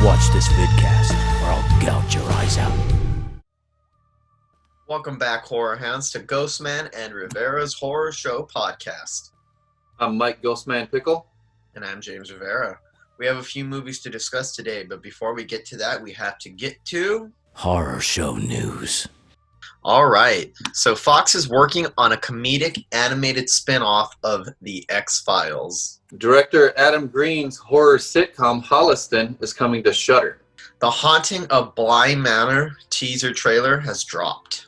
Watch this vidcast, or I'll gouge your eyes out. Welcome back, horror hounds, to Ghostman and Rivera's Horror Show podcast. I'm Mike Ghostman Pickle. And I'm James Rivera. We have a few movies to discuss today, but before we get to that, we have to get to... Horror Show News. All right. So Fox is working on a comedic animated spin-off of The X-Files. Director Adam Green's horror sitcom Holliston is coming to Shudder. The Haunting of Bly Manor teaser trailer has dropped.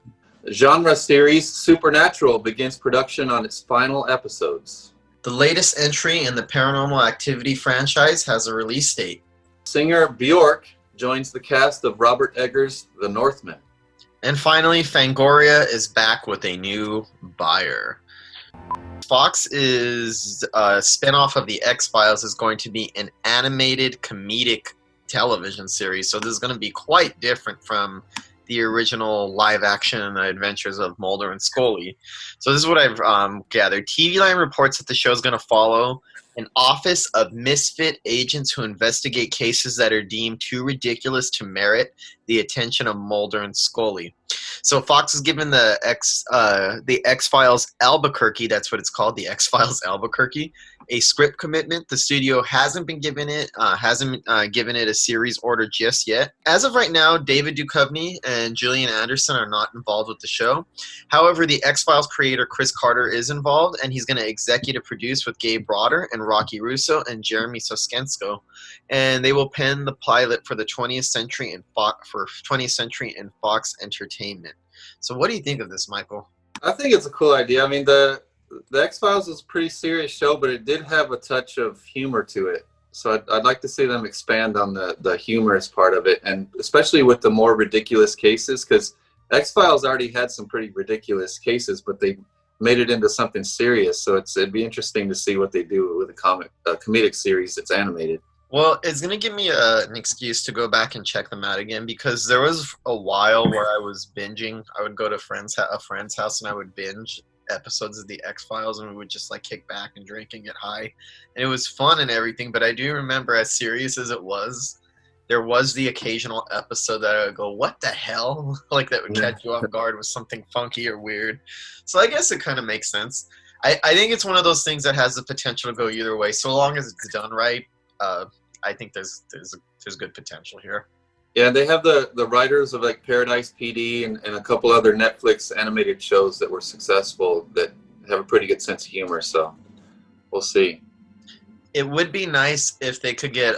Genre series Supernatural begins production on its final episodes. The latest entry in the Paranormal Activity franchise has a release date. Singer Bjork joins the cast of Robert Eggers' The Northman. And finally, Fangoria is back with a new buyer. Fox's spinoff of The X-Files is going to be an animated comedic television series. So this is going to be quite different from the original live action and the adventures of Mulder and Scully. So this is what I've gathered. TV Line reports that the show is going to follow an office of misfit agents who investigate cases that are deemed too ridiculous to merit the attention of Mulder and Scully. So Fox is given the X-Files Albuquerque, that's what it's called, the X-Files Albuquerque, a script commitment. The studio hasn't given it a series order just yet. As of right now, David Duchovny and Gillian Anderson are not involved with the show. However, the X-Files creator Chris Carter is involved, and he's going to executive produce with Gabe Broder and Rocky Russo and Jeremy Soskensko, and they will pen the pilot for the 20th Century and Fox Entertainment. So what do you think of this, Michael? I think it's a cool idea. I mean, the X-Files is a pretty serious show, but it did have a touch of humor to it. So I'd like to see them expand on the humorous part of it, and especially with the more ridiculous cases, because X-Files already had some pretty ridiculous cases, but they made it into something serious. So it'd be interesting to see what they do with a comedic series that's animated. Well, it's going to give me an excuse to go back and check them out again, because there was a while where I was binging. I would go to a friend's house and I would binge episodes of The X-Files, and we would just like kick back and drink and get high. And it was fun and everything, but I do remember, as serious as it was, there was the occasional episode that I would go, what the hell? Like that would catch you off guard with something funky or weird. So I guess it kind of makes sense. I think it's one of those things that has the potential to go either way, so long as it's done right. I think there's good potential here. Yeah, they have the writers of like Paradise PD and a couple other Netflix animated shows that were successful that have a pretty good sense of humor. So we'll see. It would be nice if they could get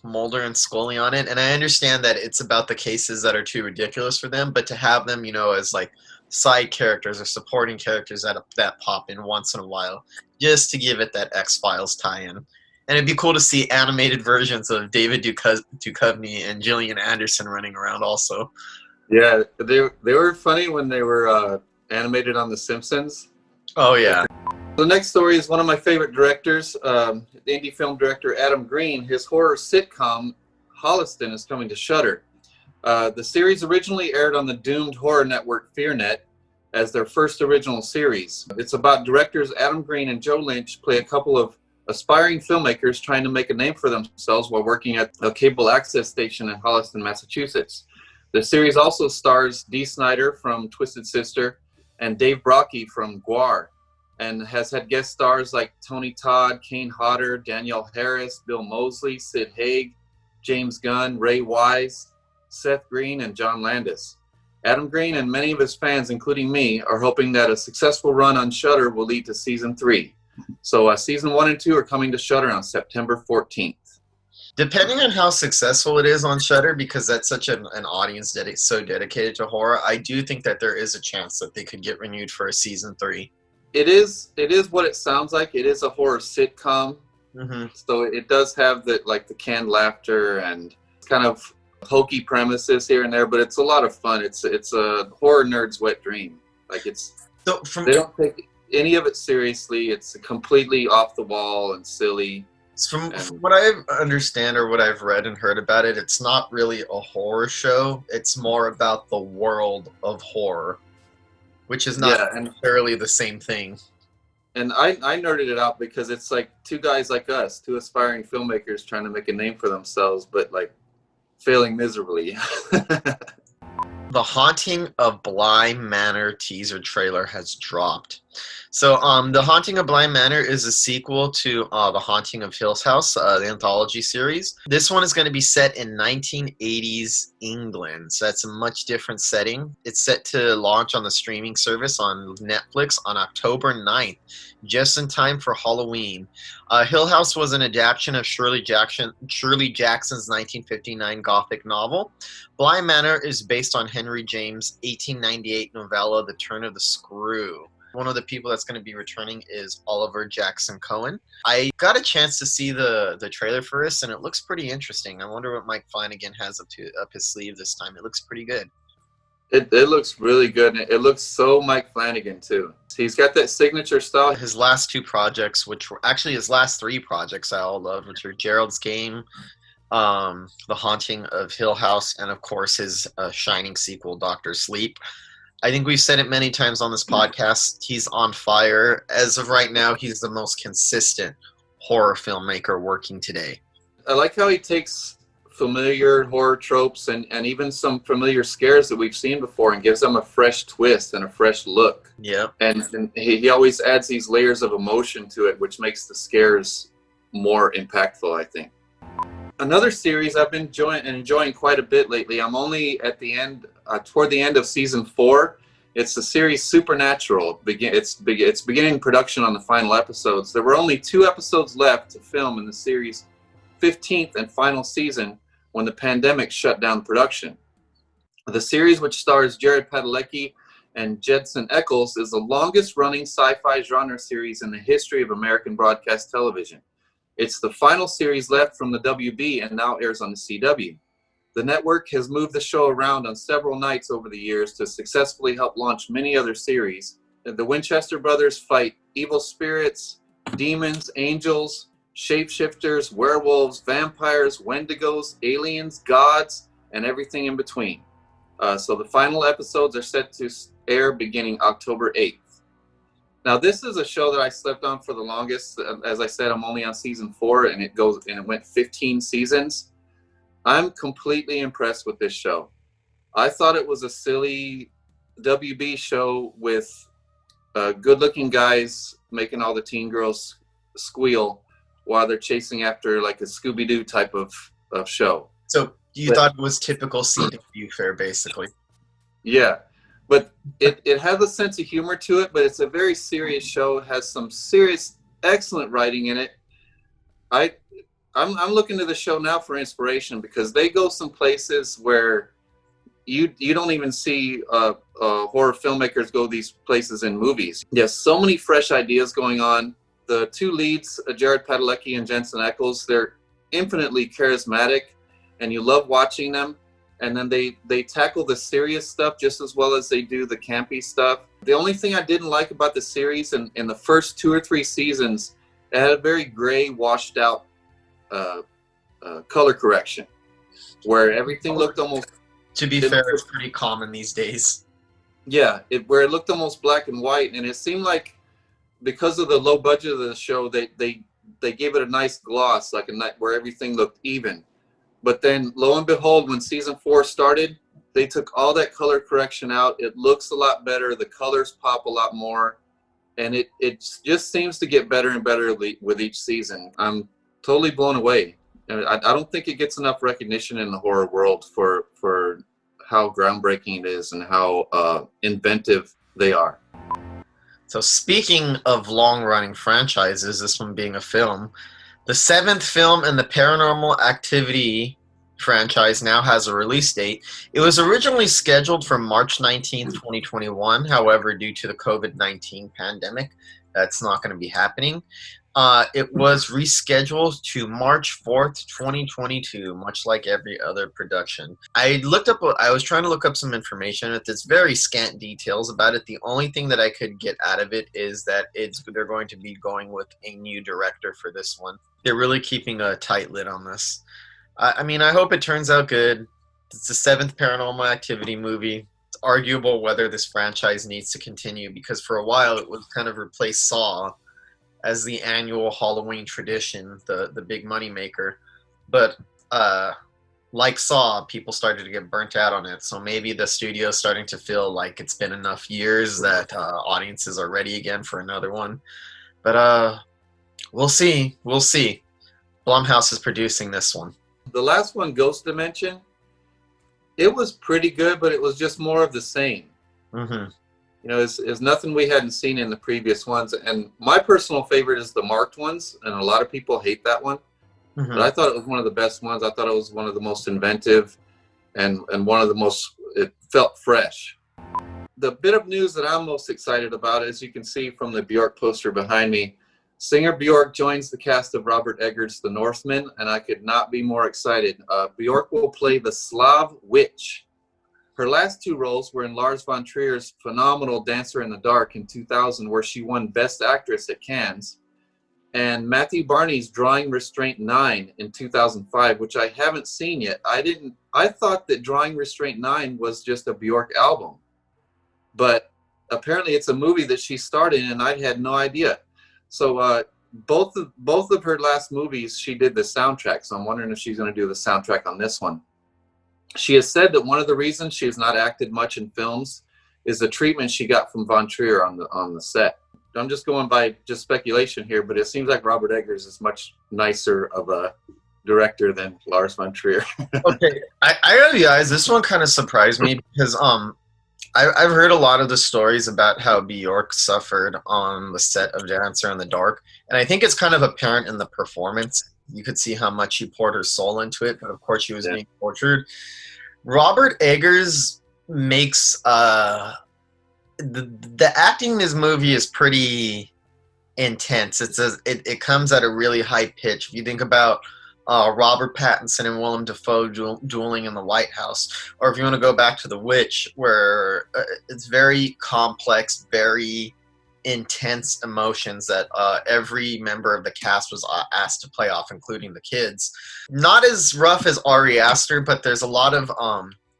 Mulder and Scully on it, and I understand that it's about the cases that are too ridiculous for them, but to have them, as like side characters or supporting characters that pop in once in a while, just to give it that X-Files tie-in. And it'd be cool to see animated versions of David Duchovny and Gillian Anderson running around also. Yeah, they were funny when they were animated on The Simpsons. Oh, yeah. The next story is one of my favorite directors, the indie film director Adam Green. His horror sitcom, Holliston, is coming to Shudder. The series originally aired on the doomed horror network FearNet as their first original series. It's about directors Adam Green and Joe Lynch play a couple of aspiring filmmakers trying to make a name for themselves while working at a cable access station in Holliston, Massachusetts. The series also stars Dee Snider from Twisted Sister and Dave Brockie from Guar, and has had guest stars like Tony Todd, Kane Hodder, Danielle Harris, Bill Moseley, Sid Haig, James Gunn, Ray Wise, Seth Green, and John Landis. Adam Green and many of his fans, including me, are hoping that a successful run on Shudder will lead to season 3. So season 1 and 2 are coming to Shudder on September 14th. Depending on how successful it is on Shudder, because that's such an audience that is so dedicated to horror, I do think that there is a chance that they could get renewed for a season 3. It is what it sounds like. It is a horror sitcom. Mm-hmm. So it does have the canned laughter and kind of hokey premises here and there, but it's a lot of fun. It's a horror nerd's wet dream. They don't take any of it seriously. It's completely off the wall and silly. From what I understand or what I've read and heard about it, it's not really a horror show. It's more about the world of horror, which is not necessarily the same thing. And I nerded it out because it's like two guys like us, two aspiring filmmakers trying to make a name for themselves, but like failing miserably. The Haunting of Bly Manor teaser trailer has dropped. So, The Haunting of Bly Manor is a sequel to The Haunting of Hill House, the anthology series. This one is going to be set in 1980s England, so that's a much different setting. It's set to launch on the streaming service on Netflix on October 9th, just in time for Halloween. Hill House was an adaptation of Shirley Jackson's 1959 Gothic novel. Bly Manor is based on Henry James' 1898 novella, The Turn of the Screw. One of the people that's going to be returning is Oliver Jackson Cohen. I got a chance to see the trailer for this, and it looks pretty interesting. I wonder what Mike Flanagan has up his sleeve this time. It looks pretty good. It looks really good. And it looks so Mike Flanagan, too. He's got that signature style. His last two projects, which were actually his last three projects I all love, which are Gerald's Game, The Haunting of Hill House, and of course his shining sequel, Doctor Sleep. I think we've said it many times on this podcast. He's on fire. As of right now, he's the most consistent horror filmmaker working today. I like how he takes familiar horror tropes and even some familiar scares that we've seen before and gives them a fresh twist and a fresh look. Yeah. And he always adds these layers of emotion to it, which makes the scares more impactful, I think. Another series I've been enjoying quite a bit lately. I'm only at the end, toward the end of season 4. It's the series Supernatural. It's beginning production on the final episodes. There were only 2 episodes left to film in the series' 15th and final season when the pandemic shut down production. The series, which stars Jared Padalecki and Jensen Ackles, is the longest-running sci-fi genre series in the history of American broadcast television. It's the final series left from the WB and now airs on the CW. The network has moved the show around on several nights over the years to successfully help launch many other series. The Winchester brothers fight evil spirits, demons, angels, shapeshifters, werewolves, vampires, wendigos, aliens, gods, and everything in between. So the final episodes are set to air beginning October 8th. Now, this is a show that I slept on for the longest. As I said, I'm only on season 4, and it went 15 seasons. I'm completely impressed with this show. I thought it was a silly WB show with good-looking guys making all the teen girls squeal while they're chasing after like a Scooby-Doo type of show. So you thought it was typical CW fare, basically. Yeah. But it has a sense of humor to it, but it's a very serious show. It has some serious, excellent writing in it. I'm looking to the show now for inspiration because they go some places where you don't even see horror filmmakers go these places in movies. There's so many fresh ideas going on. The 2 leads, Jared Padalecki and Jensen Ackles, they're infinitely charismatic, and you love watching them. And then they tackle the serious stuff just as well as they do the campy stuff. The only thing I didn't like about the series in the first 2 or 3 seasons, it had a very gray, washed out color correction, where everything looked almost... To be fair, it's pretty common these days. Yeah, where it looked almost black and white, and it seemed like because of the low budget of the show, they gave it a nice gloss, like a night where everything looked even. But then, lo and behold, when season 4 started, they took all that color correction out. It looks a lot better. The colors pop a lot more. And it just seems to get better and better with each season. I'm totally blown away. And I don't think it gets enough recognition in the horror world for how groundbreaking it is and how inventive they are. So speaking of long-running franchises, this one being a film, the 7th film in the Paranormal Activity franchise now has a release date. It was originally scheduled for March 19th, 2021. However, due to the COVID-19 pandemic, that's not going to be happening. It was rescheduled to March 4th, 2022, much like every other production. I was trying to look up some information. It's very scant details about it. The only thing that I could get out of it is that they're going to be going with a new director for this one. They're really keeping a tight lid on this. I mean, I hope it turns out good. It's the 7th Paranormal Activity movie. It's arguable whether this franchise needs to continue because for a while it was kind of replaced Saw as the annual Halloween tradition, the big money maker. But like Saw, people started to get burnt out on it. So maybe the studio's starting to feel like it's been enough years that audiences are ready again for another one. But we'll see. We'll see. Blumhouse is producing this one. The last one, Ghost Dimension, it was pretty good, but it was just more of the same. Mm-hmm. You know, it's nothing we hadn't seen in the previous ones. And my personal favorite is the marked ones, and a lot of people hate that one. Mm-hmm. But I thought it was one of the best ones. I thought it was one of the most inventive and one of the most, it felt fresh. The bit of news that I'm most excited about, as you can see from the Bjork poster behind me, singer Bjork joins the cast of Robert Eggers' The Northman, and I could not be more excited. Bjork will play the Slav witch. Her last two roles were in Lars von Trier's phenomenal Dancer in the Dark in 2000, where she won Best Actress at Cannes, and Matthew Barney's Drawing Restraint 9 in 2005, which I haven't seen yet. I thought that Drawing Restraint 9 was just a Bjork album, but apparently it's a movie that she starred in, and I had no idea. So both of her last movies, she did the soundtrack. So I'm wondering if she's going to do the soundtrack on this one. She has said that one of the reasons she has not acted much in films is the treatment she got from Von Trier on the set. I'm just going by just speculation here, but it seems like Robert Eggers is much nicer of a director than Lars von Trier. Okay, I gotta be honest, this one kind of surprised me because I've heard a lot of the stories about how Bjork suffered on the set of Dancer in the Dark, and I think it's kind of apparent in the performance. You could see how much she poured her soul into it, but of course she was being tortured. Robert Eggers makes the acting in this movie is pretty intense. It comes at a really high pitch. If you think about Robert Pattinson and Willem Dafoe dueling in the lighthouse, or if you want to go back to The Witch, where it's very complex, very intense emotions that every member of the cast was asked to play off, including the kids. Not as rough as Ari Aster, but there's a lot of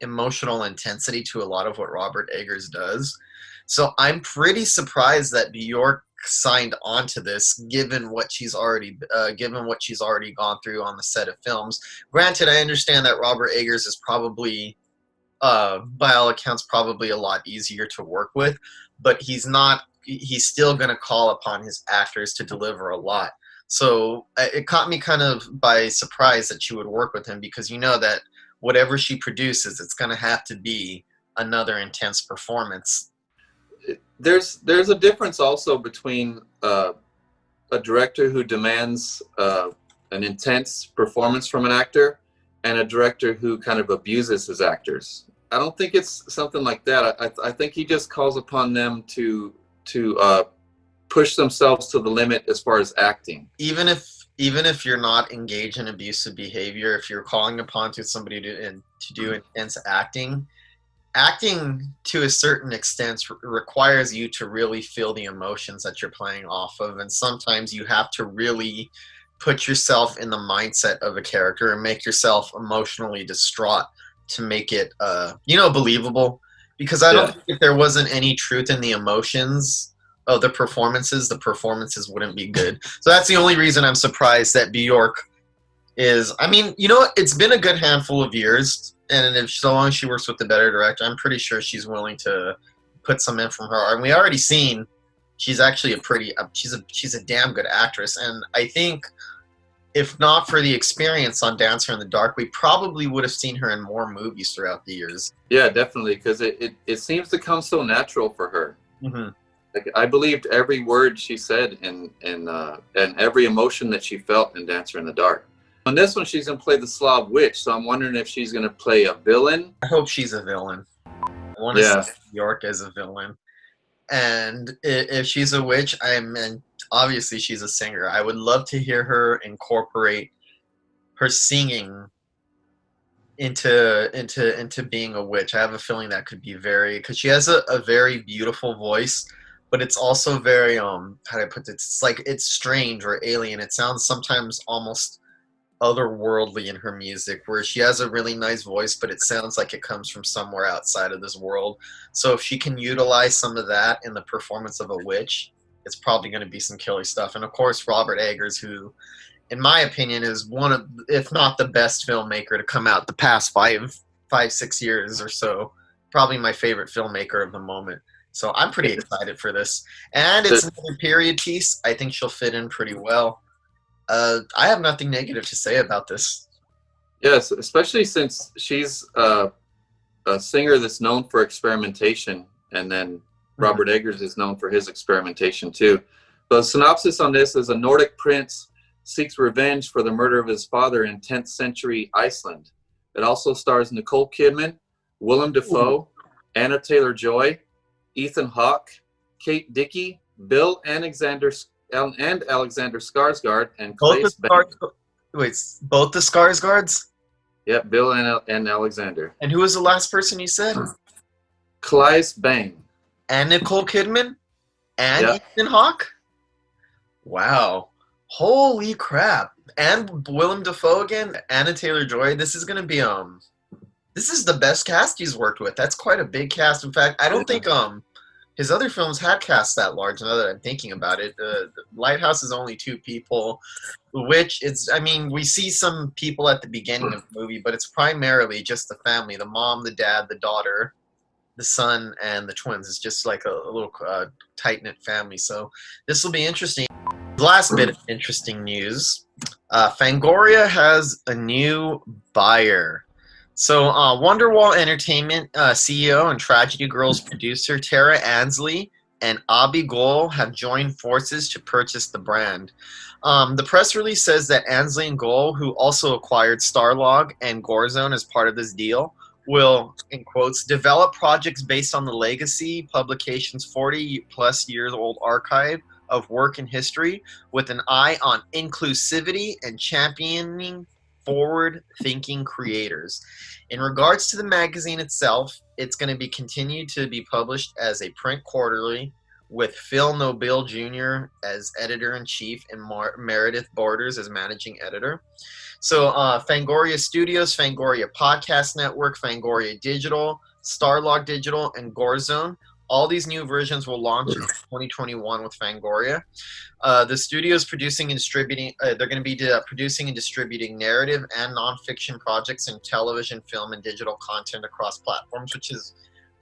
emotional intensity to a lot of what Robert Eggers does. So I'm pretty surprised that Bjork signed on to this, given what she's already gone through on the set of films. Granted, I understand that Robert Eggers is probably, by all accounts, probably a lot easier to work with, but he's still going to call upon his actors to deliver a lot. So it caught me kind of by surprise that she would work with him, because you know that whatever she produces, it's going to have to be another intense performance. There's a difference also between a director who demands an intense performance from an actor and a director who kind of abuses his actors. I don't think it's something like that. I think he just calls upon them to push themselves to the limit as far as acting. Even if you're not engaged in abusive behavior, if you're calling upon somebody to do intense acting to a certain extent requires you to really feel the emotions that you're playing off of, and sometimes you have to really put yourself in the mindset of a character and make yourself emotionally distraught to make it believable. Because I don't think if there wasn't any truth in the emotions of the performances wouldn't be good. So that's the only reason I'm surprised that Bjork is, it's been a good handful of years, and if so long as she works with the better director, I'm pretty sure she's willing to put some in from her. And we already seen she's actually she's a damn good actress, and I think if not for the experience on Dancer in the Dark, we probably would have seen her in more movies throughout the years. Yeah, definitely, because it seems to come so natural for her. Mm-hmm. Like, I believed every word she said and every emotion that she felt in Dancer in the Dark. On this one, she's going to play the Slav witch, so I'm wondering if she's going to play a villain. I hope she's a villain. I want to see Bjork as a villain. And if she's a witch, obviously she's a singer. I would love to hear her incorporate her singing into being a witch. I have a feeling that could be because she has a very beautiful voice, but it's also very, how do I put it? It's like, it's strange or alien. It sounds sometimes almost otherworldly in her music, where she has a really nice voice, but it sounds like it comes from somewhere outside of this world. So if she can utilize some of that in the performance of a witch, it's probably going to be some killer stuff. And of course, Robert Eggers, who in my opinion, is one of, if not the best filmmaker to come out the past 6 years or so. Probably my favorite filmmaker of the moment. So I'm pretty excited for this. And it's another period piece. I think she'll fit in pretty well. I have nothing negative to say about this. Yes, especially since she's a singer that's known for experimentation, and then Robert Eggers is known for his experimentation too. The synopsis on this is: a Nordic prince seeks revenge for the murder of his father in 10th century Iceland. It also stars Nicole Kidman, Willem Dafoe, Anna Taylor-Joy, Ethan Hawke, Kate Dickie, Bill Alexander Skarsgård, and Claes Bang. Wait, both the Skarsgårds? Yep, Bill and Alexander. And who was the last person you said? Claes Bang. And Nicole Kidman? And Ethan Hawke? Wow. Holy crap. And Willem Dafoe again? Anna Taylor-Joy? This is going to be, this is the best cast he's worked with. That's quite a big cast. In fact, I don't think, his other films had cast that large, now that I'm thinking about it. The Lighthouse is only 2 people, which it's, I mean, we see some people at the beginning of the movie, but it's primarily just the family, the mom, the dad, the daughter, the son, and the twins. It's just like a little tight-knit family, so this will be interesting. Last bit of interesting news, Fangoria has a new buyer. So Wonderwall Entertainment CEO and Tragedy Girls producer Tara Ansley and Abi Goel have joined forces to purchase the brand. The press release says that Ansley and Goel, who also acquired Starlog and Gorezone as part of this deal, will, in quotes, develop projects based on the legacy publication's 40-plus years old archive of work and history, with an eye on inclusivity and championing forward-thinking creators. In regards to the magazine itself, it's going to be continued to be published as a print quarterly, with Phil Nobile Jr. as editor-in-chief and Meredith Borders as managing editor. So Fangoria Studios, Fangoria Podcast Network, Fangoria Digital, Starlog Digital, and Gorezone. All these new versions will launch in 2021 with Fangoria. The studio's producing and distributing, they're going to be producing and distributing narrative and nonfiction projects in television, film, and digital content across platforms, which is,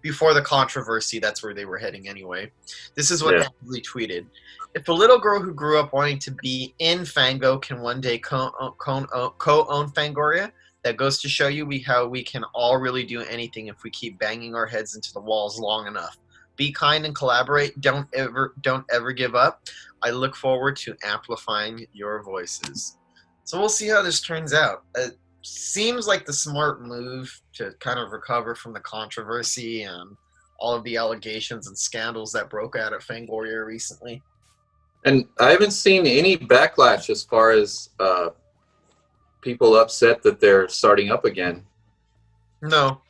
before the controversy, that's where they were heading anyway. This is what Ansley tweeted. If a little girl who grew up wanting to be in Fango can one day co-own Fangoria, that goes to show you how we can all really do anything if we keep banging our heads into the walls long enough. Be kind and collaborate. Don't ever give up. I look forward to amplifying your voices. So we'll see how this turns out. It seems like the smart move to kind of recover from the controversy and all of the allegations and scandals that broke out at Fangoria recently. And I haven't seen any backlash as far as people upset that they're starting up again. No.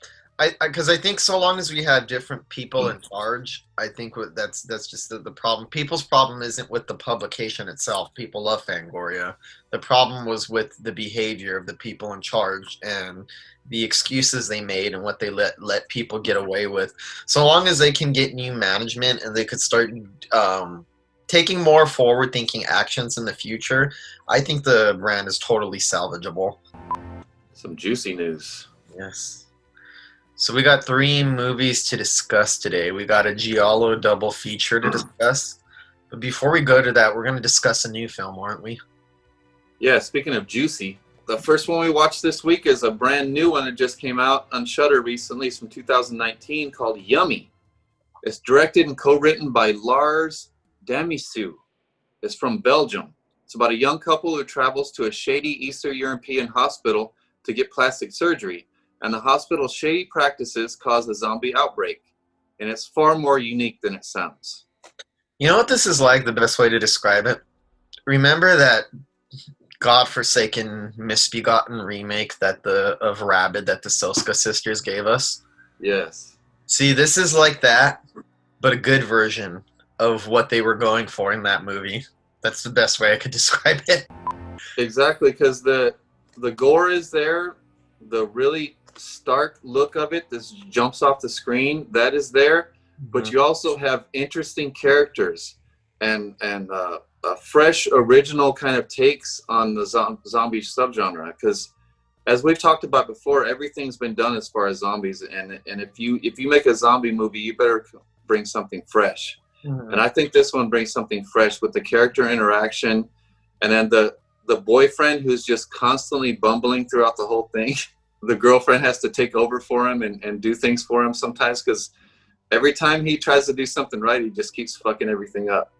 Because I think so long as we had different people in charge, I think that's just the problem. People's problem isn't with the publication itself. People love Fangoria. The problem was with the behavior of the people in charge and the excuses they made and what they let people get away with. So long as they can get new management and they could start taking more forward-thinking actions in the future, I think the brand is totally salvageable. Some juicy news. Yes. So we got 3 movies to discuss today. We got a Giallo double feature to discuss. But before we go to that, we're going to discuss a new film, aren't we? Yeah, speaking of juicy, the first one we watched this week is a brand new one that just came out on Shudder recently. It's from 2019 called Yummy. It's directed and co-written by Lars Damisu. It's from Belgium. It's about a young couple who travels to a shady Eastern European hospital to get plastic surgery. And the hospital's shady practices cause a zombie outbreak. And it's far more unique than it sounds. You know what this is like, the best way to describe it? Remember that godforsaken, misbegotten remake of Rabid that the Soska sisters gave us? Yes. See, this is like that, but a good version of what they were going for in that movie. That's the best way I could describe it. Exactly, because the gore is there, the really stark look of it that jumps off the screen, that is there, but you also have interesting characters and fresh, original kind of takes on the zombie subgenre. Because as we've talked about before, everything's been done as far as zombies, and if you make a zombie movie, you better bring something fresh. Mhm. And I think this one brings something fresh with the character interaction, and then the boyfriend who's just constantly bumbling throughout the whole thing. The girlfriend has to take over for him and do things for him sometimes, because every time he tries to do something right, he just keeps fucking everything up.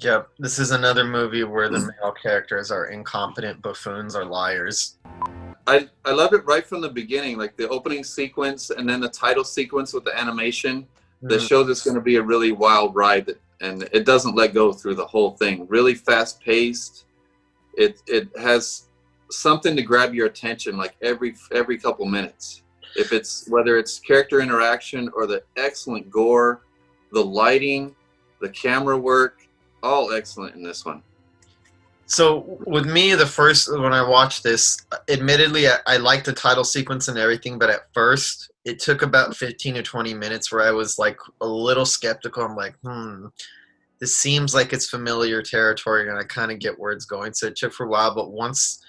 Yep, this is another movie where the male characters are incompetent buffoons or liars. I love it right from the beginning, like the opening sequence and then the title sequence with the animation that Mhm. shows it's going to be a really wild ride, and it doesn't let go through the whole thing. Really fast paced. It has something to grab your attention like every couple minutes. If it's whether it's character interaction or the excellent gore, the lighting, the camera work, all excellent in this one. So with me, when I watched this, admittedly, I liked the title sequence and everything, but at first it took about 15 to 20 minutes where I was like a little skeptical. I'm like, this seems like it's familiar territory, and I kind of get where it's going. So it took for a while, but once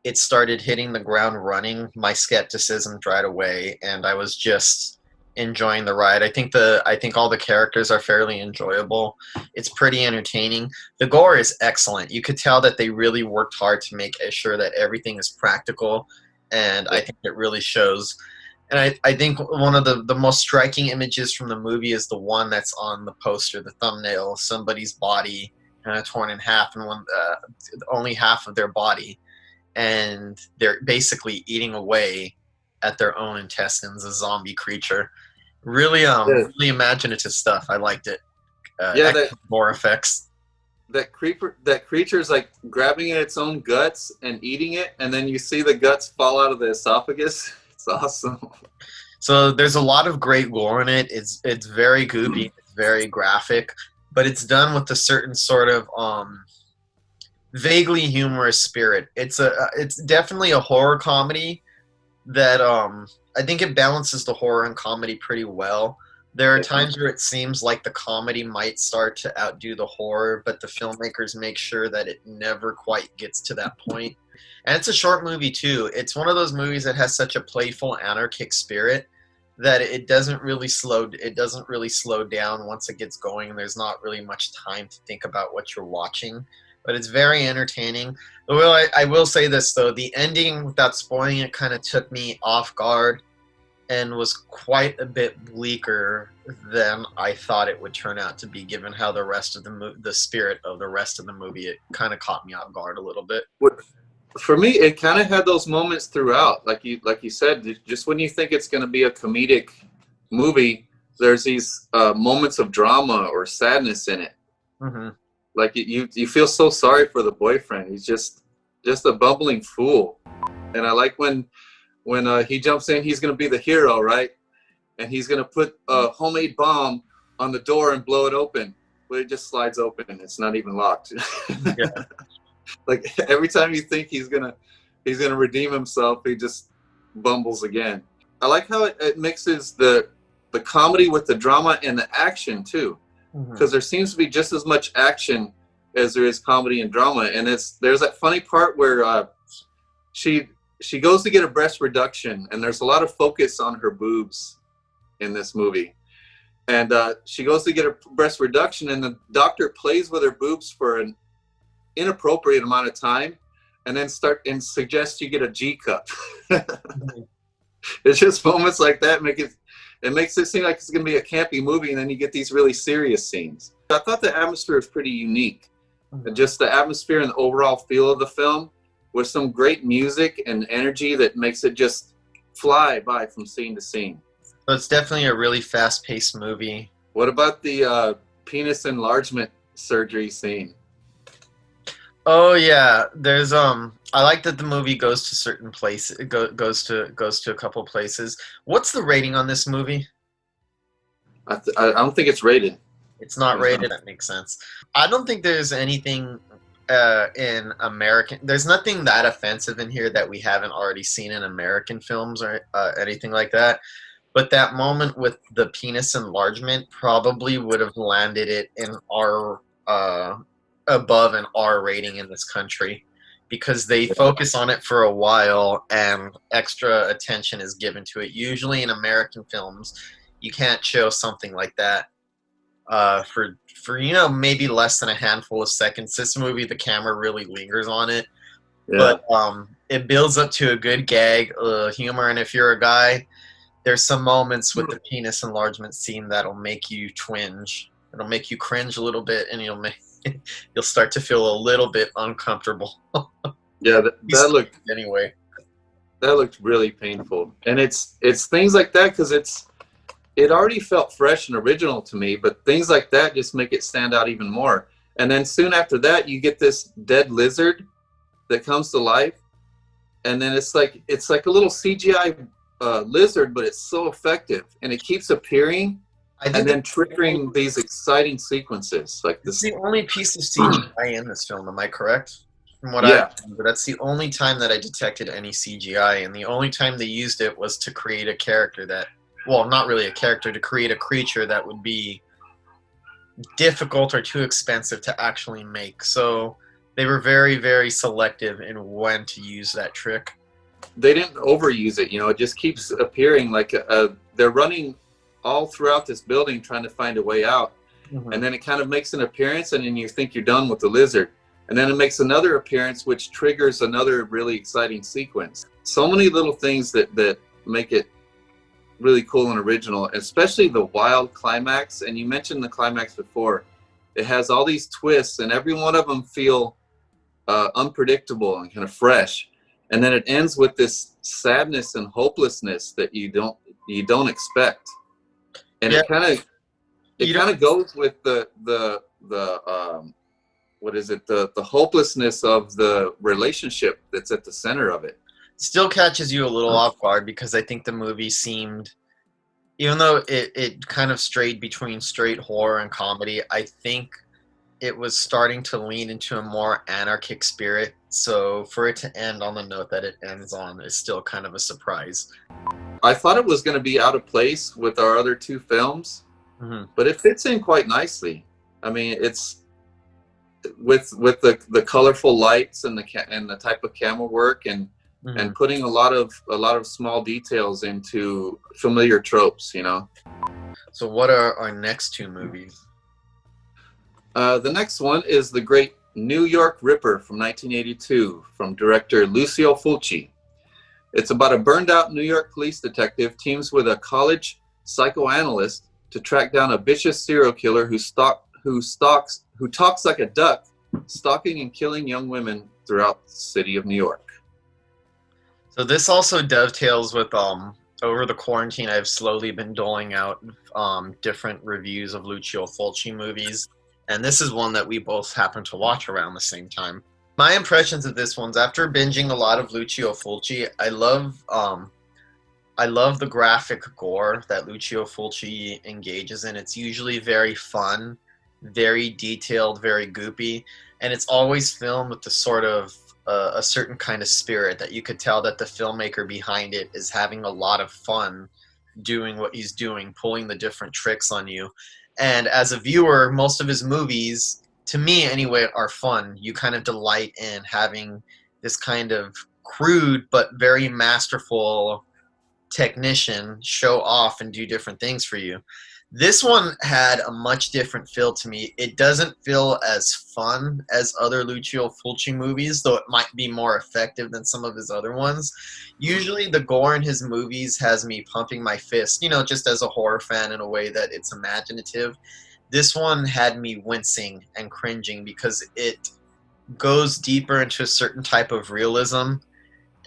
it started hitting the ground running, my skepticism dried away, and I was just enjoying the ride. I think all the characters are fairly enjoyable. It's pretty entertaining. The gore is excellent. You could tell that they really worked hard to make sure that everything is practical, and I think it really shows. And I think one of the most striking images from the movie is the one that's on the poster, the thumbnail, somebody's body kind of torn in half, and only half of their body, and they're basically eating away at their own intestines, a zombie creature. Really, really imaginative stuff. I liked it. Yeah, that More effects. that creature's like grabbing at its own guts and eating it, and then you see the guts fall out of the esophagus. It's awesome. So there's a lot of great gore in it. It's very goopy, it's very graphic, but it's done with a certain sort of vaguely humorous spirit. It's definitely a horror comedy that I think it balances the horror and comedy pretty well. There are times where it seems like the comedy might start to outdo the horror, but the filmmakers make sure that it never quite gets to that point. And it's a short movie too. It's one of those movies that has such a playful, anarchic spirit that it doesn't really slow down once it gets going. There's not really much time to think about what you're watching, but it's very entertaining. Well, I will say this though: the ending, without spoiling it, kind of took me off guard and was quite a bit bleaker than I thought it would turn out to be, given how the rest of the spirit of the rest of the movie, it kind of caught me off guard a little bit. For me, it kind of had those moments throughout, like you said, just when you think it's going to be a comedic movie, there's these moments of drama or sadness in it. Mm-hmm. Like you feel so sorry for the boyfriend. He's just a bumbling fool. And I like when he jumps in, he's going to be the hero, right? And he's going to put a homemade bomb on the door and blow it open, but it just slides open. It's not even locked. Yeah. Like every time you think he's gonna redeem himself, he just bumbles again. I like how it mixes the comedy with the drama and the action too, because there seems to be just as much action as there is comedy and drama. And there's that funny part where she goes to get a breast reduction, and there's a lot of focus on her boobs in this movie. And she goes to get a breast reduction, and the doctor plays with her boobs for an inappropriate amount of time, and then suggest you get a G cup. It's just moments like that makes it seem like it's going to be a campy movie, and then you get these really serious scenes. I thought the atmosphere was pretty unique. Just the atmosphere and the overall feel of the film, with some great music and energy that makes it just fly by from scene to scene. So it's definitely a really fast-paced movie. What about the penis enlargement surgery scene? Oh yeah, there's I like that the movie goes to certain places. Goes to a couple places. What's the rating on this movie? I don't think it's rated. It's not rated. That makes sense. I don't think there's anything in American. There's nothing that offensive in here that we haven't already seen in American films or anything like that. But that moment with the penis enlargement probably would have landed it in our above an R rating in this country because they focus on it for a while and extra attention is given to it. Usually in American films, you can't show something like that for maybe less than a handful of seconds. This movie, the camera really lingers on it, but it builds up to a good gag humor. And if you're a guy, there's some moments with the penis enlargement scene that'll make you twinge. It'll make you cringe a little bit, and you'll start to feel a little bit uncomfortable. Yeah, that looked anyway. That looked really painful, and it's things like that because it already felt fresh and original to me, but things like that just make it stand out even more. And then soon after that, you get this dead lizard that comes to life, and then it's like a little CGI lizard, but it's so effective, and it keeps appearing and then triggering these exciting sequences like this. It's the only piece of CGI in this film. Am I correct? From what I remember, that's the only time that I detected any CGI, and the only time they used it was to create a character that, well, not really a character, to create a creature that would be difficult or too expensive to actually make. So they were very, very selective in when to use that trick. They didn't overuse it, it just keeps appearing like they're running all throughout this building trying to find a way out. Mm-hmm. And then it kind of makes an appearance, and then you think you're done with the lizard. And then it makes another appearance, which triggers another really exciting sequence. So many little things that make it really cool and original, especially the wild climax. And you mentioned the climax before. It has all these twists, and every one of them feel unpredictable and kind of fresh. And then it ends with this sadness and hopelessness that you don't expect. And it kind of goes with the hopelessness of the relationship that's at the center of it. Still catches you a little off guard because I think the movie seemed, even though it kind of strayed between straight horror and comedy, I think it was starting to lean into a more anarchic spirit. So for it to end on the note that it ends on is still kind of a surprise. I thought it was going to be out of place with our other two films, but it fits in quite nicely. I mean, it's with the colorful lights and the type of camera work and putting a lot of small details into familiar tropes, So what are our next two movies? The next one is The Great New York Ripper from 1982 from director Lucio Fulci. It's about a burned out New York police detective teams with a college psychoanalyst to track down a vicious serial killer who talks like a duck, stalking and killing young women throughout the city of New York. So this also dovetails with over the quarantine, I've slowly been doling out different reviews of Lucio Fulci movies, and this is one that we both happen to watch around the same time. My impressions of this one's after binging a lot of Lucio Fulci, I love the graphic gore that Lucio Fulci engages in. It's usually very fun, very detailed, very goopy, and it's always filmed with the sort of a certain kind of spirit that you could tell that the filmmaker behind it is having a lot of fun doing what he's doing, pulling the different tricks on you. And as a viewer, most of his movies, to me anyway, are fun. You kind of delight in having this kind of crude but very masterful technician show off and do different things for you. This one had a much different feel to me. It doesn't feel as fun as other Lucio Fulci movies, though it might be more effective than some of his other ones. Usually the gore in his movies has me pumping my fist, just as a horror fan in a way that it's imaginative. This one had me wincing and cringing because it goes deeper into a certain type of realism.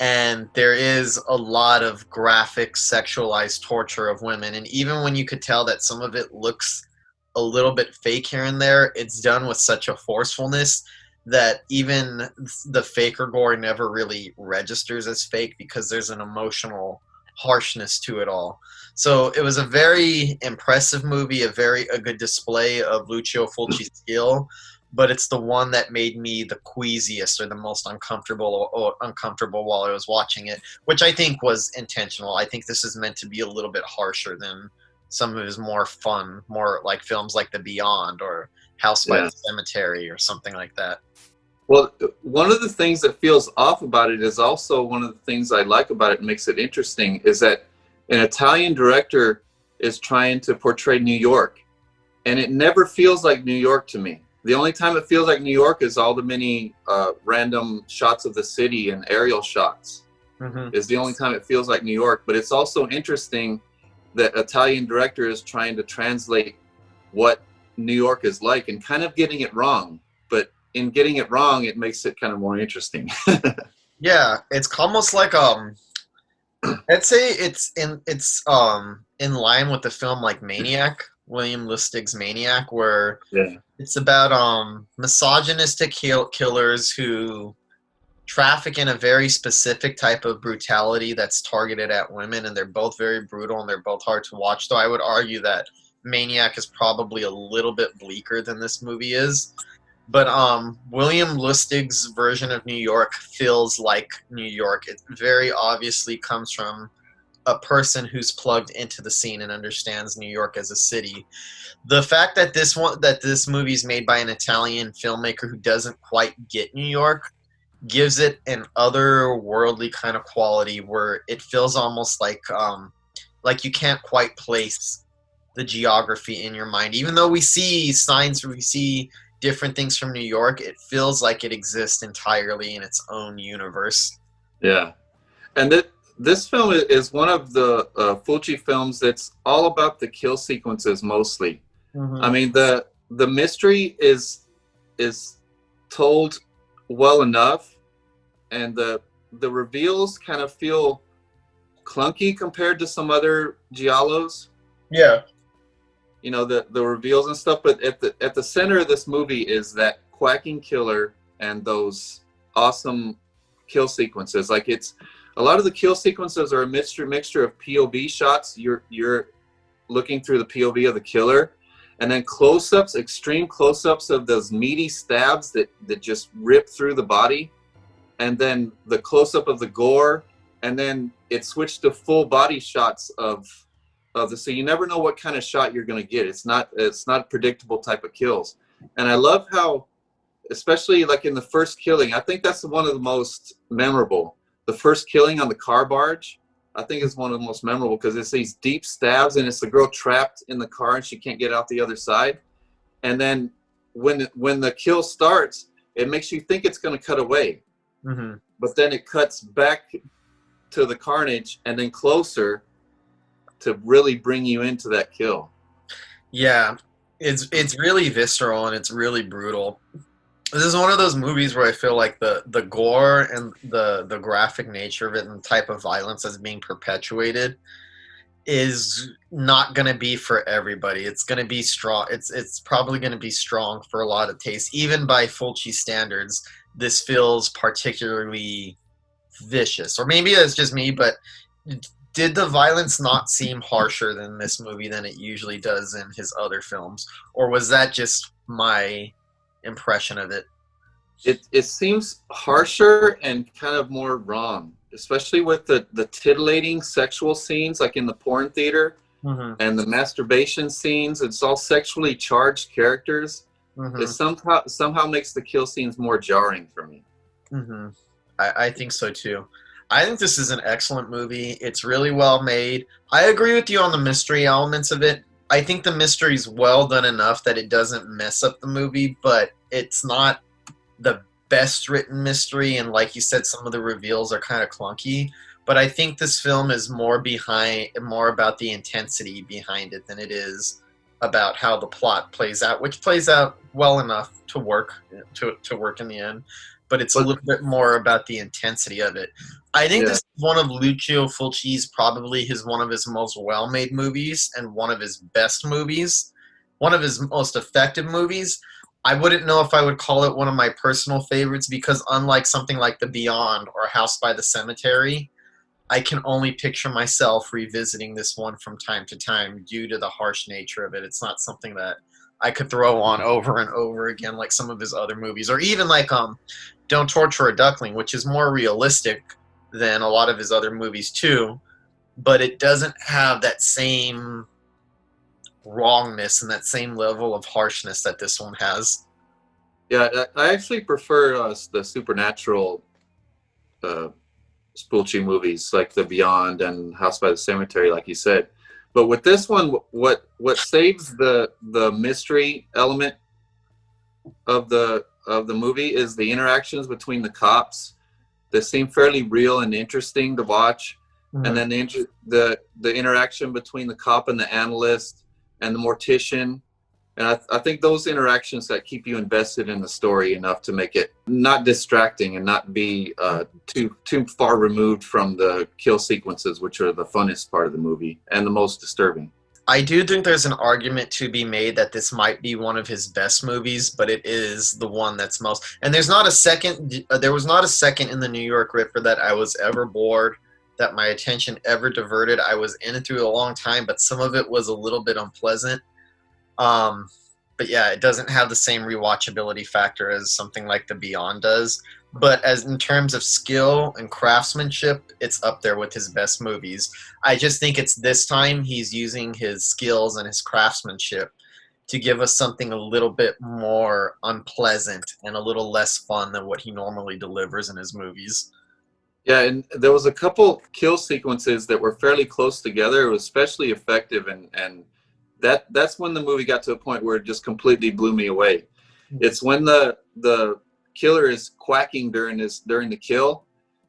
And there is a lot of graphic sexualized torture of women. And even when you could tell that some of it looks a little bit fake here and there, it's done with such a forcefulness that even the faker gore never really registers as fake because there's an emotional harshness to it all. So it was a very impressive movie, a good display of Lucio Fulci's skill. But it's the one that made me the queasiest or the most uncomfortable while I was watching it, which I think was intentional. I think this is meant to be a little bit harsher than some of his more fun, more like films like The Beyond or House by Yeah. the Cemetery or something like that. Well, one of the things that feels off about it is also one of the things I like about it and makes it interesting is that an Italian director is trying to portray New York, and it never feels like New York to me. The only time it feels like New York is all the many random shots of the city and aerial shots. Is the only time it feels like New York. But it's also interesting that Italian director is trying to translate what New York is like and kind of getting it wrong. But in getting it wrong, it makes it kind of more interesting. Yeah, it's almost like I'd say it's in line with the film like Maniac, William Lustig's Maniac, where Yeah. it's about misogynistic killers who traffic in a very specific type of brutality that's targeted at women, and they're both very brutal and they're both hard to watch. Though I would argue that Maniac is probably a little bit bleaker than this movie is. But William Lustig's version of New York feels like New York. It very obviously comes from a person who's plugged into the scene and understands New York as a city. The fact that this movie's made by an Italian filmmaker who doesn't quite get New York gives it an otherworldly kind of quality where it feels almost like you can't quite place the geography in your mind. Even though we see signs, we see different things from New York, it feels like it exists entirely in its own universe. Yeah. And this film is one of the Fulci films that's all about the kill sequences mostly. I mean, the mystery is told well enough, and the reveals kind of feel clunky compared to some other giallos. Yeah. You know, the reveals and stuff, but at the center of this movie is that quacking killer and those awesome kill sequences. Like, it's a lot of the kill sequences are a mixture of POV shots. You're looking through the POV of the killer, and then close-ups, extreme close-ups of those meaty stabs that just rip through the body, and then the close-up of the gore, and then it switched to full body shots of so you never know what kind of shot you're going to get. It's not predictable type of kills. And I love how, especially like in the first killing, I think that's one of the most memorable. The first killing on the car barge, I think is one of the most memorable because it's these deep stabs and it's the girl trapped in the car and she can't get out the other side. And then when the kill starts, it makes you think it's going to cut away. But then it cuts back to the carnage and then closer to really bring you into that kill. Yeah, it's really visceral and it's really brutal. This is one of those movies where I feel like the gore and the graphic nature of it and the type of violence that's being perpetuated is not going to be for everybody. It's going to be strong. It's probably going to be strong for a lot of tastes. Even by Fulci standards, this feels particularly vicious. Or maybe it's just me, but did the violence not seem harsher than this movie than it usually does in his other films? Or was that just my impression of it? It seems harsher and kind of more wrong, especially with the titillating sexual scenes like in the porn theater and the masturbation scenes. It's all sexually charged characters. It somehow makes the kill scenes more jarring for me. I think so too. I think this is an excellent movie. It's really well made. I agree with you on the mystery elements of it. I think the mystery is well done enough that it doesn't mess up the movie, but it's not the best written mystery. And like you said, some of the reveals are kind of clunky. But I think this film is more about the intensity behind it than it is about how the plot plays out, which plays out well enough to work in the end. But it's a little bit more about the intensity of it. I think this is one of Lucio Fulci's probably one of his most well-made movies and one of his best movies, one of his most effective movies. I wouldn't know if I would call it one of my personal favorites because unlike something like The Beyond or House by the Cemetery, I can only picture myself revisiting this one from time to time due to the harsh nature of it. It's not something that I could throw on over and over again like some of his other movies, or even like Don't Torture a Duckling, which is more realistic than a lot of his other movies too, but it doesn't have that same wrongness and that same level of harshness that this one has. Yeah, I actually prefer the supernatural Fulci movies, like The Beyond and House by the Cemetery, like you said. But with this one, what saves the mystery element of the movie is the interactions between the cops. They seem fairly real and interesting to watch. Mm-hmm. And then the interaction between the cop and the analyst and the mortician. And I think those interactions that keep you invested in the story enough to make it not distracting and not be too far removed from the kill sequences, which are the funnest part of the movie and the most disturbing. I do think there's an argument to be made that this might be one of his best movies, but it is the one that's most. And there's not a second. There was not a second in the New York Ripper that I was ever bored, that my attention ever diverted. I was in it through a long time, but some of it was a little bit unpleasant. But yeah, it doesn't have the same rewatchability factor as something like The Beyond does. But as in terms of skill and craftsmanship, it's up there with his best movies. I just think it's this time he's using his skills and his craftsmanship to give us something a little bit more unpleasant and a little less fun than what he normally delivers in his movies. Yeah, and there was a couple kill sequences that were fairly close together. It was especially effective, and that's when the movie got to a point where it just completely blew me away. It's when the killer is quacking during the kill,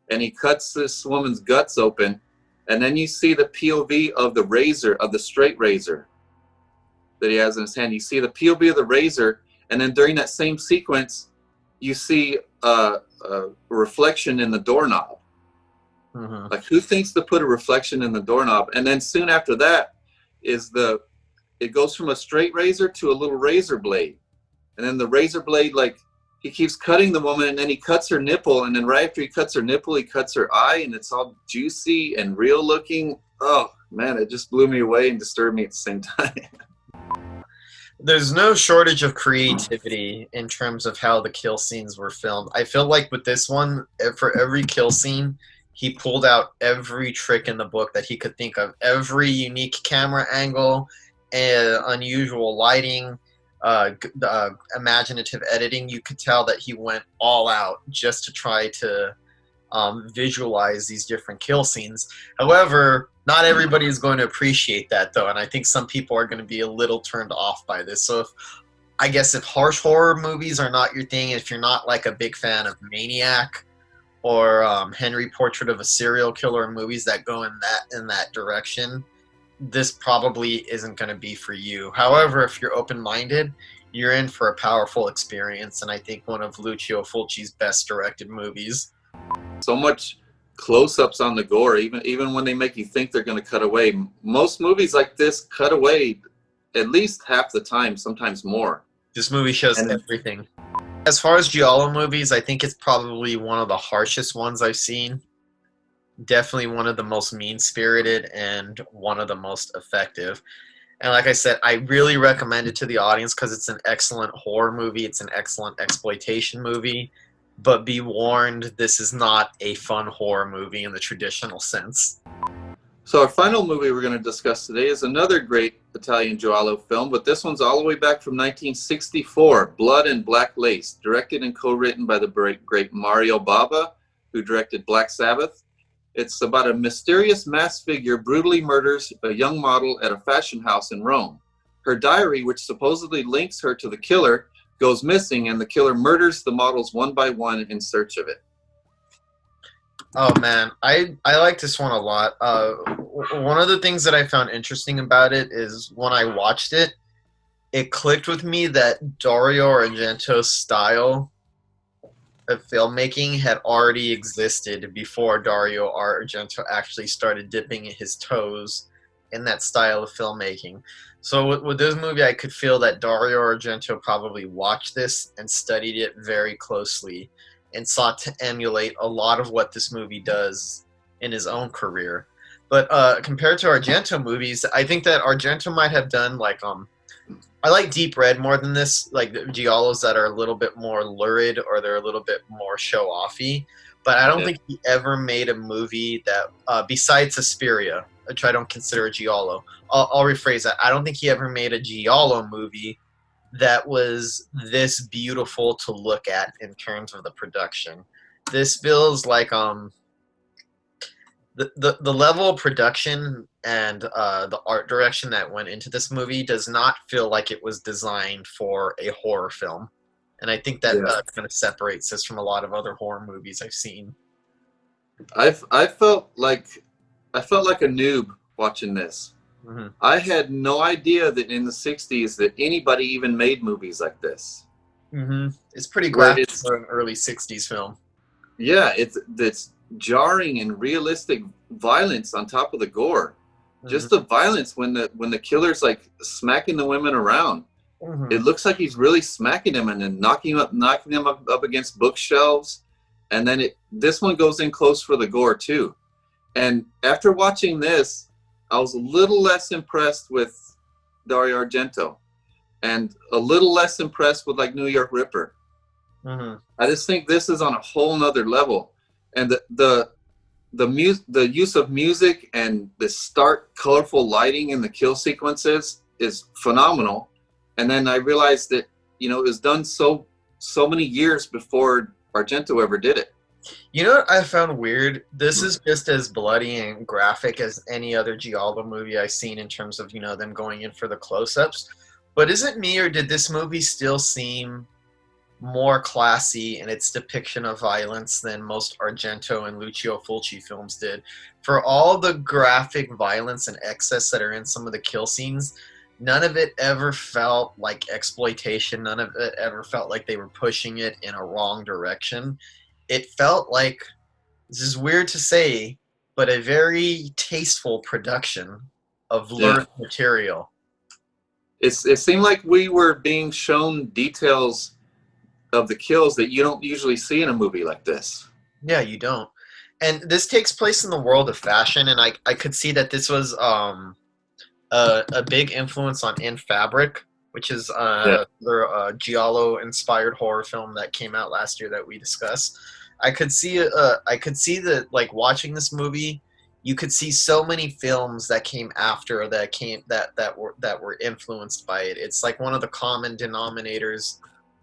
and he cuts this woman's guts open, and then you see the POV of the razor, of the straight razor that he has in his hand. You see the POV of the razor, and then during that same sequence, you see a reflection in the doorknob. Mm-hmm. Like, who thinks to put a reflection in the doorknob? And then soon after that it goes from a straight razor to a little razor blade. And then the razor blade, like, he keeps cutting the woman, and then he cuts her nipple, and then right after he cuts her nipple, he cuts her eye, and it's all juicy and real looking. Oh, man, it just blew me away and disturbed me at the same time. There's no shortage of creativity in terms of how the kill scenes were filmed. I feel like with this one, for every kill scene, he pulled out every trick in the book that he could think of. Every unique camera angle, unusual lighting, imaginative editing. You could tell that he went all out just to try to visualize these different kill scenes. However, not everybody is going to appreciate that, though, and I think some people are going to be a little turned off by this. So if harsh horror movies are not your thing, if you're not like a big fan of Maniac or Henry Portrait of a Serial Killer, movies that go in that direction, this probably isn't going to be for you. However, if you're open-minded, you're in for a powerful experience, and I think one of Lucio Fulci's best directed movies. So much close-ups on the gore, even when they make you think they're going to cut away. Most movies like this cut away at least half the time, sometimes more. This movie shows everything. As far as Giallo movies, I think it's probably one of the harshest ones I've seen. Definitely one of the most mean-spirited and one of the most effective. And like I said, I really recommend it to the audience because it's an excellent horror movie. It's an excellent exploitation movie. But be warned, this is not a fun horror movie in the traditional sense. So our final movie we're going to discuss today is another great Italian Giallo film, but this one's all the way back from 1964, Blood and Black Lace, directed and co-written by the great Mario Bava, who directed Black Sabbath. It's about a mysterious masked figure brutally murders a young model at a fashion house in Rome. Her diary, which supposedly links her to the killer, goes missing, and the killer murders the models one by one in search of it. Oh man, I like this one a lot. One of the things that I found interesting about it is when I watched it, it clicked with me that Dario Argento's style of filmmaking had already existed before Dario Argento actually started dipping his toes in that style of filmmaking. So with this movie, I could feel that Dario Argento probably watched this and studied it very closely and sought to emulate a lot of what this movie does in his own career. But compared to Argento movies, I think that Argento might have done I like Deep Red more than this, like Giallos that are a little bit more lurid or they're a little bit more show-offy. but I don't Yeah. think he ever made a movie that, besides Suspiria, which I don't consider a giallo. I'll rephrase that. I don't think he ever made a giallo movie that was this beautiful to look at in terms of the production. This feels like the level of production and the art direction that went into this movie does not feel like it was designed for a horror film. And I think that Yeah. kind of separates this from a lot of other horror movies I've seen. I felt like a noob watching this. Hmm. I had no idea that in the 60s that anybody even made movies like this. Hmm. It's pretty Where graphic it's for an early 60s film. yeah, it's jarring and realistic violence on top of the gore. Just the violence when the killer's like smacking the women around. Hmm. It looks like he's really smacking them and then knocking them up against bookshelves. And then this one goes in close for the gore too. And after watching this, I was a little less impressed with Dario Argento and a little less impressed with like New York Ripper. Hmm. I just think this is on a whole nother level. And the use of music and the stark, colorful lighting in the kill sequences is phenomenal. And then I realized that, it was done so many years before Argento ever did it. You know what I found weird? This is just as bloody and graphic as any other Giallo movie I've seen in terms of, them going in for the close-ups. But is it me, or did this movie still seem more classy in its depiction of violence than most Argento and Lucio Fulci films did? For all the graphic violence and excess that are in some of the kill scenes, none of it ever felt like exploitation. None of it ever felt like they were pushing it in a wrong direction. It felt like, this is weird to say, but a very tasteful production of learned material. It seemed like we were being shown details of the kills that you don't usually see in a movie like this. Yeah, you don't. And this takes place in the world of fashion, and I could see that this was a big influence on In Fabric, which is their Giallo-inspired horror film that came out last year that we discussed. I could see that, like, watching this movie, you could see so many films that came after that were influenced by it. It's like one of the common denominators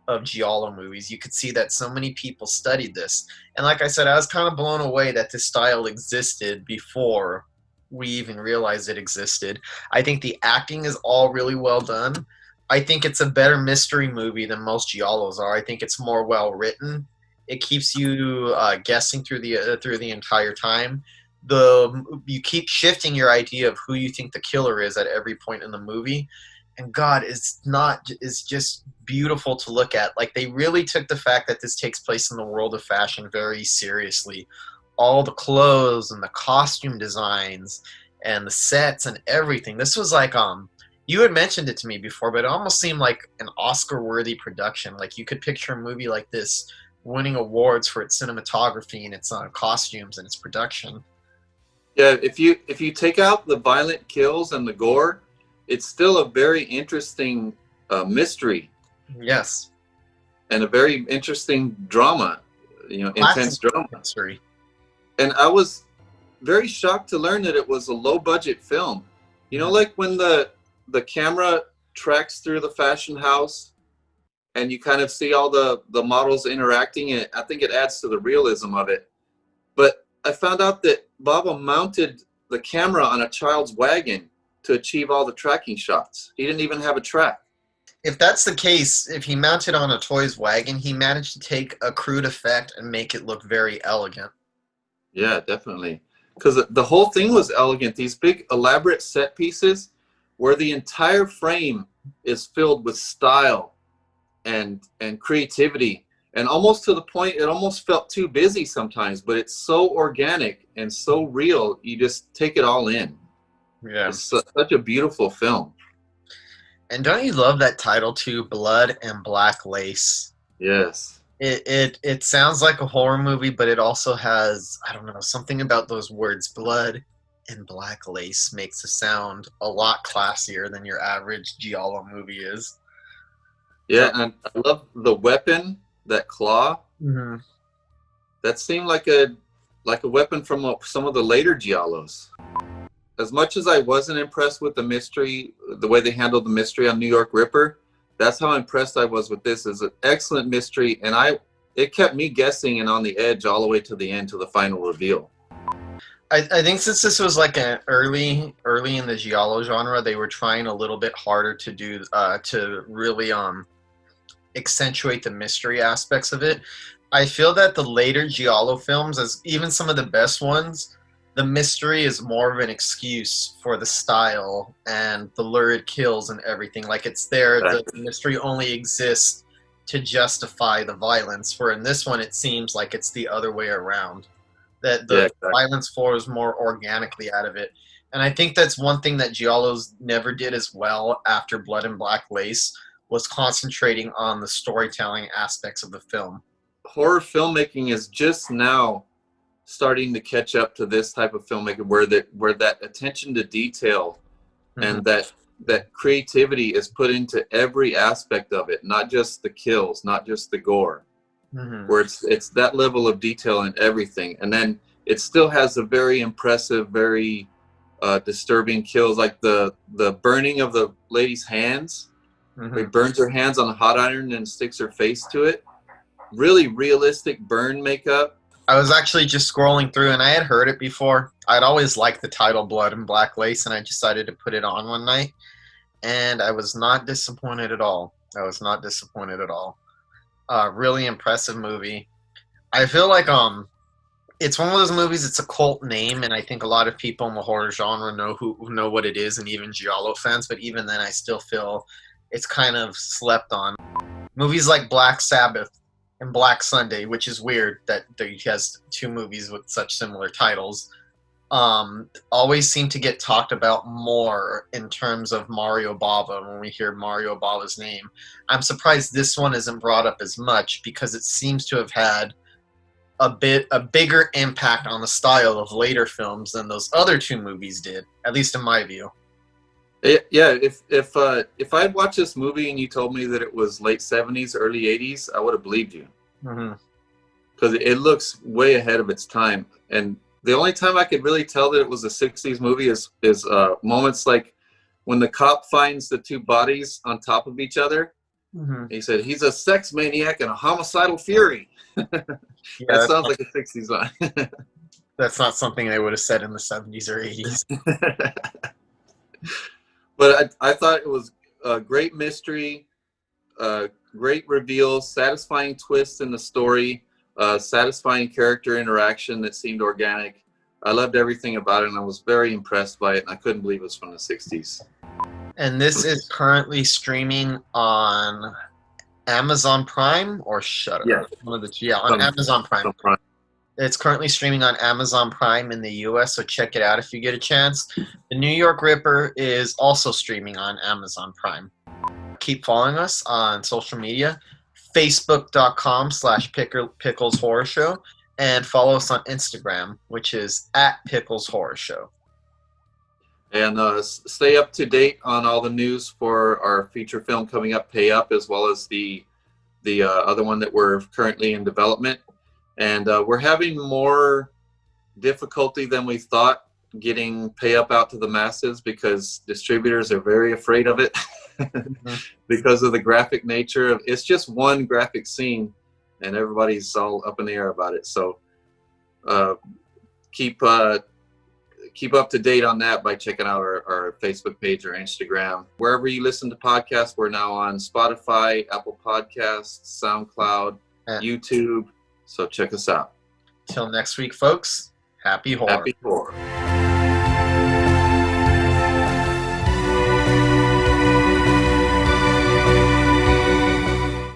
of Giallo movies. You could see that so many people studied this. And like I said, I was kind of blown away that this style existed before we even realized it existed. I think the acting is all really well done. I think it's a better mystery movie than most Giallos are. I think it's more well written. It keeps you guessing through the entire time. You keep shifting your idea of who you think the killer is at every point in the movie. And God, it's just beautiful to look at. Like, they really took the fact that this takes place in the world of fashion very seriously. All the clothes and the costume designs and the sets and everything. This was like, you had mentioned it to me before, but it almost seemed like an Oscar-worthy production. Like, you could picture a movie like this winning awards for its cinematography and its costumes and its production. Yeah, if you take out the violent kills and the gore, it's still a very interesting mystery. Yes. And a very interesting drama, intense drama. Mystery. And I was very shocked to learn that it was a low-budget film. Like when the camera tracks through the fashion house and you kind of see all the models interacting, and I think it adds to the realism of it. But I found out that Bava mounted the camera on a child's wagon to achieve all the tracking shots. He didn't even have a track. If that's the case, if he mounted on a toy's wagon, he managed to take a crude effect and make it look very elegant. Yeah, definitely. Because the whole thing was elegant. These big, elaborate set pieces where the entire frame is filled with style and creativity. And almost to the point, it almost felt too busy sometimes, but it's so organic and so real, you just take it all in. Yeah. It's such a beautiful film. And don't you love that title too, Blood and Black Lace? Yes. It sounds like a horror movie, but it also has, I don't know, something about those words, blood and black lace, makes it sound a lot classier than your average Giallo movie is. Yeah, and I love the weapon, that claw. Mm-hmm. That seemed like a weapon from some of the later Giallos. As much as I wasn't impressed with the mystery, the way they handled the mystery on New York Ripper, that's how impressed I was with this. It's an excellent mystery, and it kept me guessing and on the edge all the way to the end, to the final reveal. I think since this was like an early in the Giallo genre, they were trying a little bit harder to do to really accentuate the mystery aspects of it. I feel that the later Giallo films, as even some of the best ones, the mystery is more of an excuse for the style and the lurid kills and everything. Like it's there, the mystery only exists to justify the violence. Where in this one, it seems like it's the other way around. That the violence flows more organically out of it. And I think that's one thing that Giallos never did as well after Blood and Black Lace, was concentrating on the storytelling aspects of the film. Horror filmmaking is just now starting to catch up to this type of filmmaking where that attention to detail and that creativity is put into every aspect of it, not just the kills, not just the gore. Where it's that level of detail in everything, and then it still has a very impressive, very disturbing kills, like the burning of the lady's hands. He burns her hands on a hot iron and sticks her face to it. Really realistic burn makeup. I was actually just scrolling through, and I had heard it before. I'd always liked the title Blood and Black Lace, and I decided to put it on one night, and I was not disappointed at all. Really impressive movie. I feel like it's one of those movies. It's a cult name, and I think a lot of people in the horror genre know what it is, and even Giallo fans. But even then, I still feel it's kind of slept on. Movies like Black Sabbath and Black Sunday, which is weird that he has two movies with such similar titles, always seem to get talked about more in terms of Mario Bava when we hear Mario Bava's name. I'm surprised this one isn't brought up as much because it seems to have had a bigger impact on the style of later films than those other two movies did, at least in my view. Yeah, if I'd watched this movie and you told me that it was late 70s, early 80s, I would have believed you. Because it looks way ahead of its time. And the only time I could really tell that it was a 60s movie is moments like when the cop finds the two bodies on top of each other. He said, he's a sex maniac and a homicidal fury. That sounds like a 60s line. That's not something they would have said in the 70s or 80s. But I thought it was a great mystery, great reveals, satisfying twists in the story, satisfying character interaction that seemed organic. I loved everything about it, and I was very impressed by it, and I couldn't believe it was from the 60s. And this is currently streaming on Amazon Prime or Shudder? Yeah. One of the two. Yeah, on Amazon Prime. It's currently streaming on Amazon Prime in the US, so check it out if you get a chance. The New York Ripper is also streaming on Amazon Prime. Keep following us on social media, facebook.com/Pickles Horror Show, and follow us on Instagram, which is @Pickles Horror Show. And stay up to date on all the news for our feature film coming up, Pay Up, as well as the other one that we're currently in development. And we're having more difficulty than we thought getting Pay Up out to the masses because distributors are very afraid of it because of the graphic nature of it's just one graphic scene and everybody's all up in the air about it. So keep up to date on that by checking out our Facebook page or Instagram. Wherever you listen to podcasts, we're now on Spotify, Apple Podcasts, SoundCloud, YouTube. So check us out. Till next week, folks. Happy horror. Happy horror.